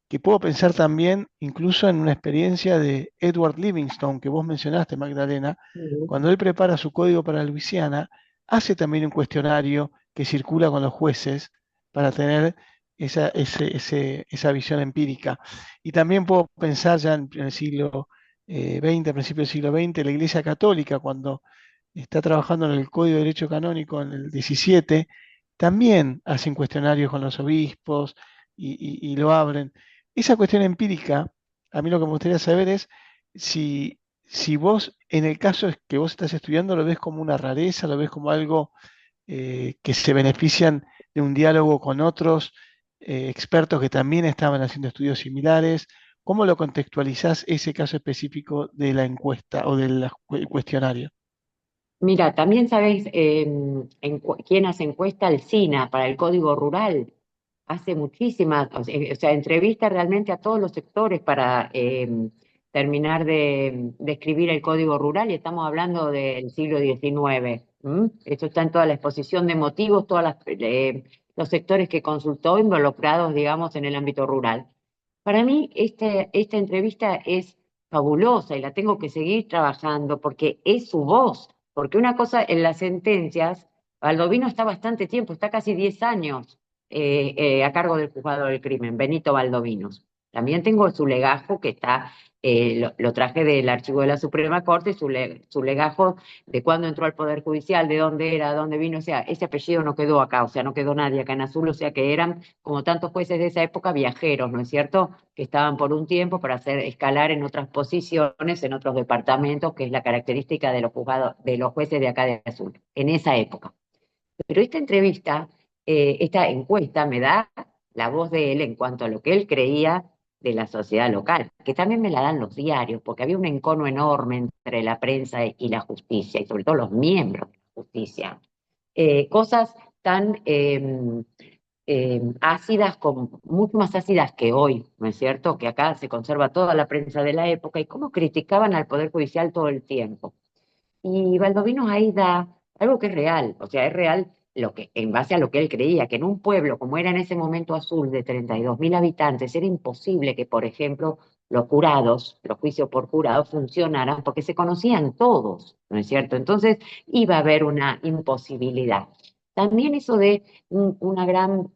que puedo pensar también incluso en una experiencia de Edward Livingstone, que vos mencionaste, Magdalena, Sí. cuando él prepara su código para Luisiana, hace también un cuestionario que circula con los jueces para tener esa visión empírica. Y también puedo pensar ya en el siglo XX, a principios del siglo XX, la Iglesia Católica, cuando está trabajando en el Código de Derecho Canónico en el 17, también hacen cuestionarios con los obispos y lo abren. Esa cuestión empírica, a mí lo que me gustaría saber es si vos, en el caso es que vos estás estudiando, lo ves como una rareza, lo ves como algo que se benefician de un diálogo con otros expertos que también estaban haciendo estudios similares. ¿Cómo lo contextualizás ese caso específico de la encuesta o del cuestionario? Mira, también sabes quién hace encuesta, el SINA para el Código Rural. Hace muchísimas, o sea, entrevista realmente a todos los sectores para terminar de escribir el Código Rural, y estamos hablando del siglo XIX. ¿M? Esto está en toda la exposición de motivos, los sectores que consultó involucrados, digamos, en el ámbito rural. Para mí, esta entrevista es fabulosa y la tengo que seguir trabajando porque es su voz. Porque una cosa en las sentencias, Baldovino está bastante tiempo, está casi 10 años a cargo del juzgado del crimen, Benito Baldovinos. También tengo su legajo que está, lo traje del archivo de la Suprema Corte, su legajo de cuándo entró al Poder Judicial, de dónde era, dónde vino, o sea, ese apellido no quedó acá, o sea, no quedó nadie acá en azul, o sea que eran, como tantos jueces de esa época, viajeros, ¿no es cierto? Que estaban por un tiempo para hacer escalar en otras posiciones, en otros departamentos, que es la característica de los juzgados, de los jueces de acá de Azul, en esa época. Pero esta entrevista, esta encuesta me da la voz de él en cuanto a lo que él creía de la sociedad local, que también me la dan los diarios, porque había un encono enorme entre la prensa y la justicia, y sobre todo los miembros de la justicia. Cosas tan ácidas, mucho más ácidas que hoy, ¿no es cierto? Que acá se conserva toda la prensa de la época y cómo criticaban al Poder Judicial todo el tiempo. Y Baldovino ahí da algo que es real, o sea, es real en base a lo que él creía, que en un pueblo como era en ese momento Azul de 32.000 habitantes, era imposible que, por ejemplo, los jurados, los juicios por jurados funcionaran porque se conocían todos, ¿no es cierto? Entonces iba a haber una imposibilidad. También eso de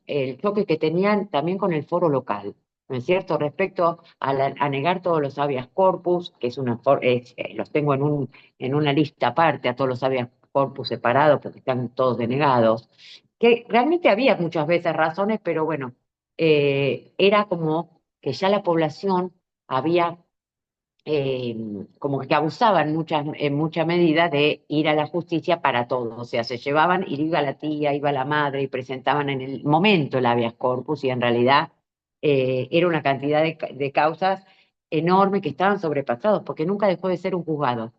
el choque que tenían también con el foro local, ¿no es cierto? Respecto a negar todos los habeas corpus, que los tengo en una lista aparte a todos los habeas corpus separados porque están todos denegados, que realmente había muchas veces razones, pero bueno, era como que ya la población había eh, como que abusaban en mucha medida de ir a la justicia para todo, o sea, se llevaban y iba la tía, iba la madre y presentaban en el momento el habeas corpus y en realidad era una cantidad de causas enorme que estaban sobrepasados porque nunca dejó de ser un juzgado.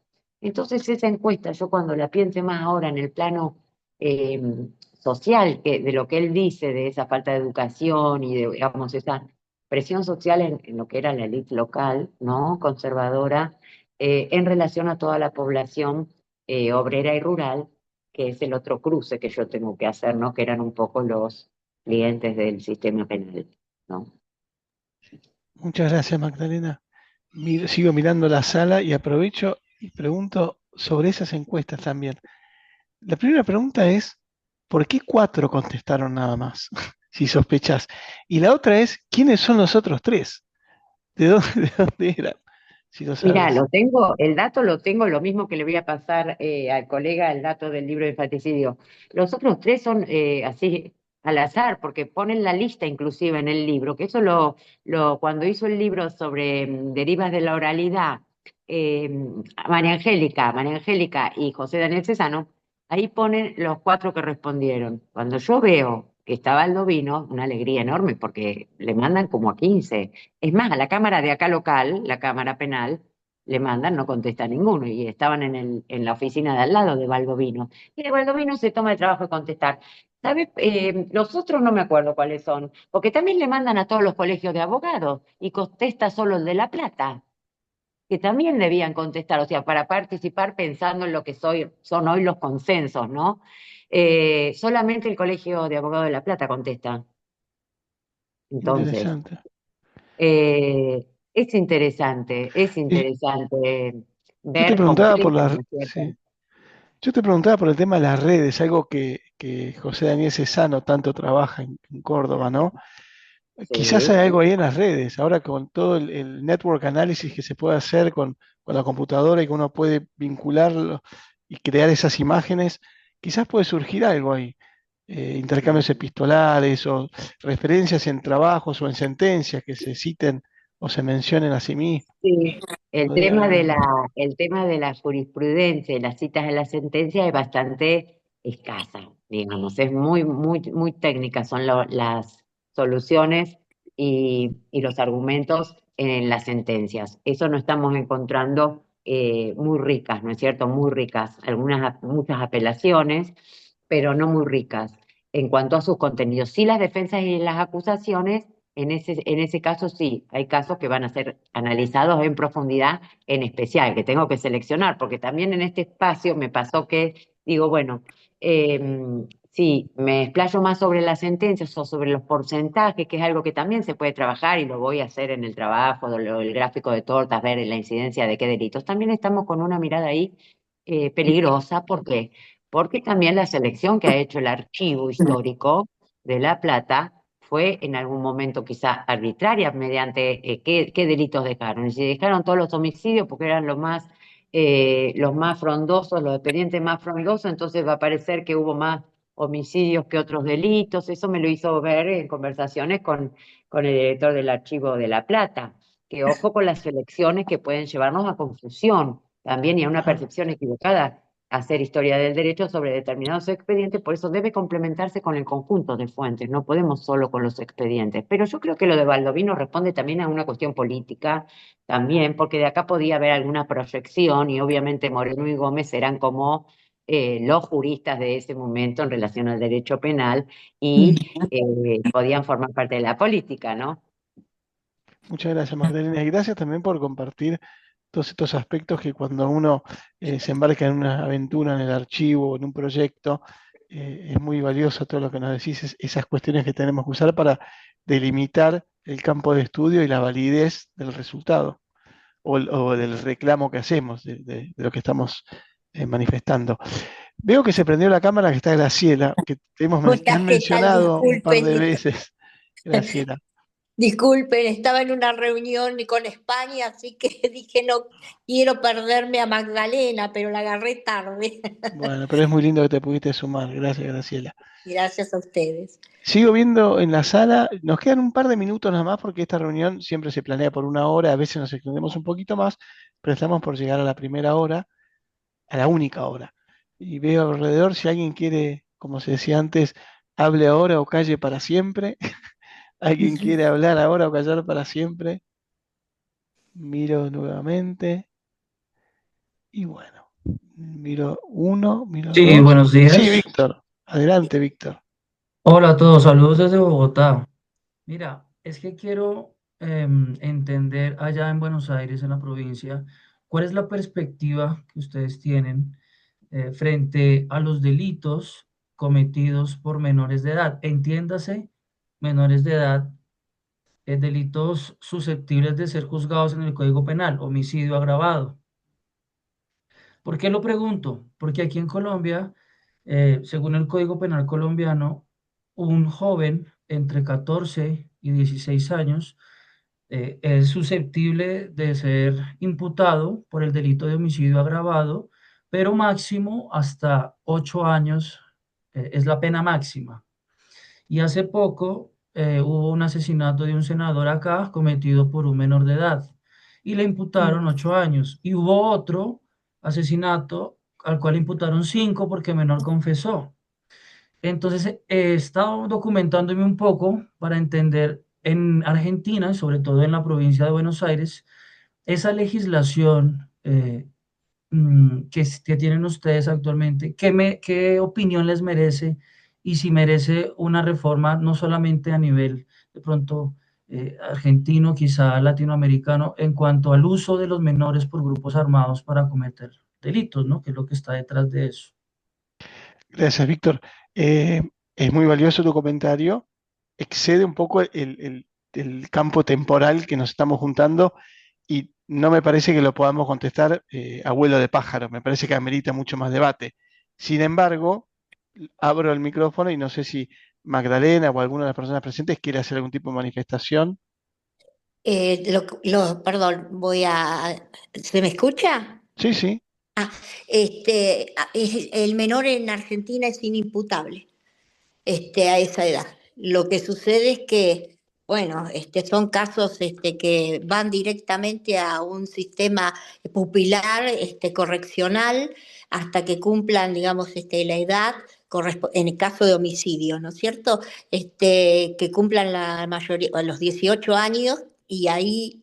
Entonces esa encuesta, yo cuando la piense más ahora en el plano eh, social, de lo que él dice, de esa falta de educación y de, digamos, esa presión social en lo que era la élite local, ¿no? Conservadora, en relación a toda la población obrera y rural, que es el otro cruce que yo tengo que hacer, ¿no? Que eran un poco los clientes del sistema penal, ¿no? Muchas gracias, Magdalena. Sigo mirando la sala y aprovecho y pregunto sobre esas encuestas también. La primera pregunta es, ¿por qué cuatro contestaron nada más? Si sospechás. Y la otra es, ¿quiénes son los otros tres? ¿De dónde, de dónde eran? Si lo Mira, sabes. el dato lo tengo, lo mismo que le voy a pasar al colega el dato del libro de infanticidio. Los otros tres son así, al azar, porque ponen la lista inclusive en el libro, que eso cuando hizo el libro sobre derivas de la oralidad, eh, María Angélica y José Daniel Cesano, ahí ponen los 4 que respondieron. Cuando yo veo que estaba el Vino, una alegría enorme, porque le mandan como a 15. Es más, a la cámara de acá local, la cámara penal, le mandan, no contesta ninguno, y estaban en la oficina de al lado de Baldovino. Y de Baldovino se toma el trabajo de contestar. ¿Sabes? Los otros no me acuerdo cuáles son, porque también le mandan a todos los colegios de abogados y contesta solo el de La Plata, que también debían contestar, o sea, para participar pensando en lo que son hoy los consensos, ¿no? Solamente el Colegio de Abogados de La Plata contesta. Entonces, Interesante. es Y interesante yo te ver cómo preguntaba por crecen, las, ¿no es cierto? sí, yo te preguntaba por el tema de las redes, algo que José Daniel Cesano tanto trabaja en Córdoba, ¿no? Quizás hay Sí, algo ahí en las redes, ahora con todo el network análisis que se puede hacer con la computadora y que uno puede vincularlo y crear esas imágenes, quizás puede surgir algo ahí, intercambios epistolares o referencias en trabajos o en sentencias que se citen o se mencionen a sí mismos. sí. Podría haber. El tema de la jurisprudencia y las citas de la sentencia es bastante escasa, digamos, es muy técnica, son las soluciones y los argumentos en las sentencias. Eso no estamos encontrando muy ricas, ¿no es cierto? Muy ricas, muchas apelaciones, pero no muy ricas en cuanto a sus contenidos. Sí, las defensas y las acusaciones. En ese caso sí, hay casos que van a ser analizados en profundidad, en especial, que tengo que seleccionar, porque también en este espacio me pasó que digo, bueno, sí, me explayo más sobre las sentencias o sobre los porcentajes, que es algo que también se puede trabajar y lo voy a hacer en el trabajo, el gráfico de tortas, ver la incidencia de qué delitos. También estamos con una mirada ahí peligrosa, ¿por qué? Porque también la selección que ha hecho el archivo histórico de La Plata fue en algún momento quizá arbitraria mediante qué delitos dejaron. Y si dejaron todos los homicidios porque eran los más frondosos, los expedientes más frondosos, entonces va a parecer que hubo más homicidios que otros delitos. Eso me lo hizo ver en conversaciones con el director del archivo de La Plata, que ojo con las selecciones que pueden llevarnos a confusión también y a una Claro. percepción equivocada hacer historia del derecho sobre determinados expedientes, por eso debe complementarse con el conjunto de fuentes, no podemos solo con los expedientes. Pero yo creo que lo de Baldovino responde también a una cuestión política, también, porque de acá podía haber alguna proyección y obviamente Moreno y Gómez eran como los juristas de ese momento en relación al derecho penal y podían formar parte de la política, ¿no? Muchas gracias, Magdalena, y gracias también por compartir todos estos aspectos que cuando uno se embarca en una aventura en el archivo o en un proyecto, es muy valioso todo lo que nos decís, esas cuestiones que tenemos que usar para delimitar el campo de estudio y la validez del resultado o del reclamo que hacemos, de lo que estamos manifestando. Veo que se prendió la cámara, que está Graciela, que te han Hola, ¿qué tal? mencionado un par de veces, Graciela. Disculpen, estaba en una reunión con España, así que dije no quiero perderme a Magdalena, pero la agarré tarde. Bueno, pero es muy lindo que te pudiste sumar. Gracias, Graciela. Gracias a ustedes. Sigo viendo en la sala, nos quedan un par de minutos nada más porque esta reunión siempre se planea por una hora, a veces nos extendemos un poquito más, pero estamos por llegar a la primera hora, a la única hora. Y veo alrededor si alguien quiere, como se decía antes, hable ahora o calle para siempre. ¿Alguien quiere hablar ahora o callar para siempre? Miro nuevamente y bueno, miro uno, miro Sí, dos. buenos Sí, días. Víctor. Adelante, Víctor. Hola a todos, saludos desde Bogotá. Mira, es que quiero entender allá en Buenos Aires, en la provincia, cuál es la perspectiva que ustedes tienen frente a los delitos cometidos por menores de edad. Entiéndase, menores de edad, delitos susceptibles de ser juzgados en el Código Penal, homicidio agravado. ¿Por qué lo pregunto? Porque aquí en Colombia, según el Código Penal colombiano, un joven entre 14 y 16 años es susceptible de ser imputado por el delito de homicidio agravado, pero máximo hasta 8 años es la pena máxima. Y hace poco hubo un asesinato de un senador acá cometido por un menor de edad y le imputaron 8 años. Y hubo otro asesinato al cual imputaron 5 porque el menor confesó. Entonces, he estado documentándome un poco para entender en Argentina, y sobre todo en la provincia de Buenos Aires, esa legislación que tienen ustedes actualmente, ¿qué opinión les merece? Y si merece una reforma no solamente a nivel de pronto argentino, quizá latinoamericano, en cuanto al uso de los menores por grupos armados para cometer delitos, ¿no? Que es lo que está detrás de eso. Gracias, Víctor. Eh, es muy valioso tu comentario. Excede un poco el campo temporal que nos estamos juntando y no me parece que lo podamos contestar a vuelo de pájaro. Me parece que amerita mucho más debate. Sin embargo, abro el micrófono y no sé si Magdalena o alguna de las personas presentes quiere hacer algún tipo de manifestación. Perdón, ¿se me escucha? Sí, sí. El menor en Argentina es inimputable, a esa edad. Lo que sucede es que, bueno, son casos que van directamente a un sistema pupilar, correccional, hasta que cumplan, digamos, la edad, en el caso de homicidio, ¿no es cierto? Que cumplan la mayoría, a los 18 años, y ahí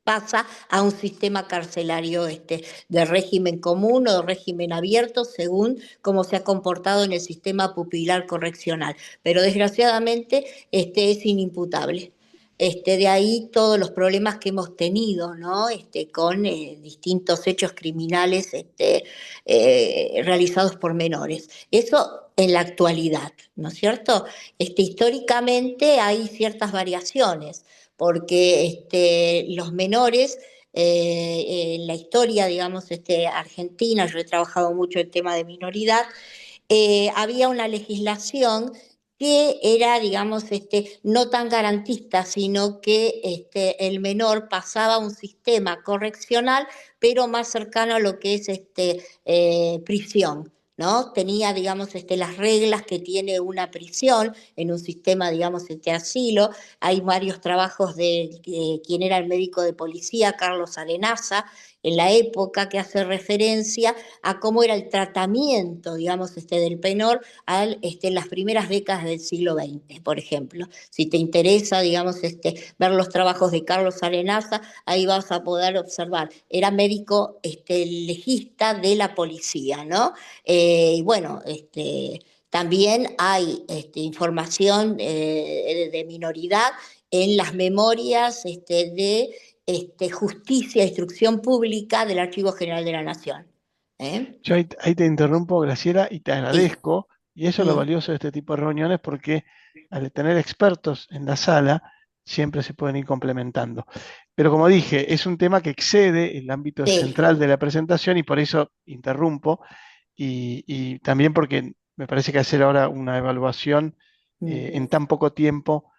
pasa a un sistema carcelario de régimen común o de régimen abierto, según cómo se ha comportado en el sistema pupilar correccional. Pero desgraciadamente es inimputable. De ahí todos los problemas que hemos tenido, ¿no? Con distintos hechos criminales realizados por menores. Eso en la actualidad, ¿no es cierto? Históricamente hay ciertas variaciones, porque los menores en la historia, digamos, argentina, yo he trabajado mucho el tema de minoridad, había una legislación que era, digamos, no tan garantista, sino que el menor pasaba a un sistema correccional, pero más cercano a lo que es prisión. ¿No? Tenía, digamos, las reglas que tiene una prisión en un sistema, digamos, asilo. Hay varios trabajos de quien era el médico de policía, Carlos Arenaza, en la época, que hace referencia a cómo era el tratamiento, digamos, del penor en las primeras décadas del siglo XX, por ejemplo. Si te interesa, digamos, ver los trabajos de Carlos Arenaza, ahí vas a poder observar. Era médico legista de la policía, ¿no? Y bueno, también hay información de minoridad en las memorias de justicia e instrucción pública del Archivo General de la Nación. ¿Eh? Yo ahí te interrumpo, Graciela, y te Sí. agradezco. Y eso es lo Mm. valioso de este tipo de reuniones, porque al tener expertos en la sala, siempre se pueden ir complementando. Pero como dije, es un tema que excede el ámbito Sí. central de la presentación y por eso interrumpo. Y también porque me parece que hacer ahora una evaluación Mm. en tan poco tiempo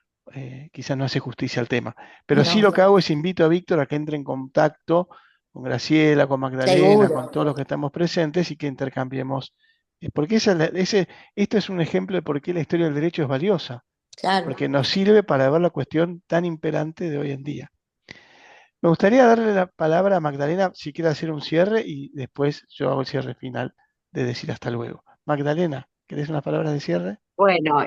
quizás no hace justicia al tema. Pero sí No, lo que hago es invito a Víctor a que entre en contacto con Graciela, con Magdalena, seguro, con todos los que estamos presentes y que intercambiemos. Porque esto es un ejemplo de por qué la historia del derecho es valiosa, claro. porque nos sirve para ver la cuestión tan imperante de hoy en día. Me gustaría darle la palabra a Magdalena si quiere hacer un cierre y después yo hago el cierre final de decir hasta luego. Magdalena, ¿querés unas palabras de cierre? Bueno,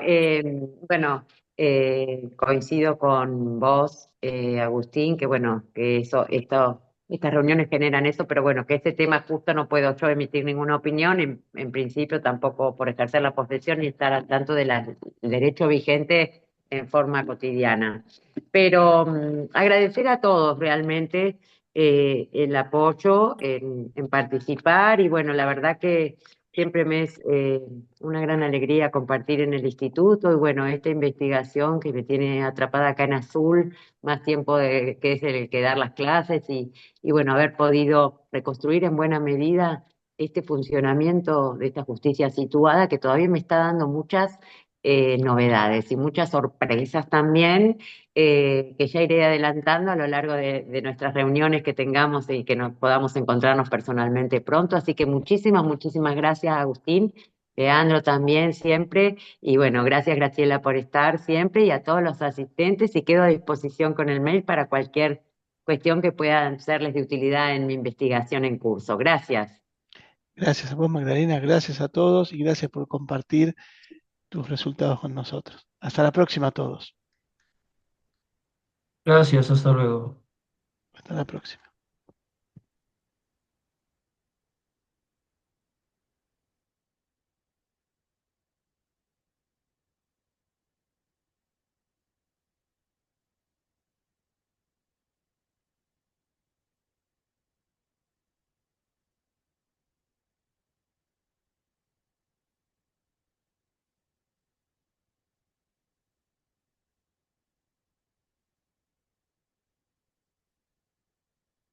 coincido con vos, Agustín, que bueno, que estas reuniones generan eso, pero bueno, que este tema justo no puedo yo emitir ninguna opinión, en principio tampoco por ejercer la profesión ni estar al tanto del derecho vigente en forma cotidiana. Pero agradecer a todos realmente el apoyo en participar y bueno, la verdad que siempre me es una gran alegría compartir en el instituto y bueno, esta investigación que me tiene atrapada acá en Azul, más tiempo que es el que dar las clases y bueno, haber podido reconstruir en buena medida este funcionamiento de esta justicia situada que todavía me está dando muchas novedades y muchas sorpresas también que ya iré adelantando a lo largo de nuestras reuniones que tengamos y que nos podamos encontrarnos personalmente pronto. Así que muchísimas, muchísimas gracias, Agustín, Leandro también siempre, y bueno, gracias Graciela por estar siempre y a todos los asistentes y quedo a disposición con el mail para cualquier cuestión que pueda serles de utilidad en mi investigación en curso. Gracias. Gracias a vos, Magdalena, gracias a todos y gracias por compartir tus resultados con nosotros. Hasta la próxima a todos. Gracias, hasta luego. Hasta la próxima.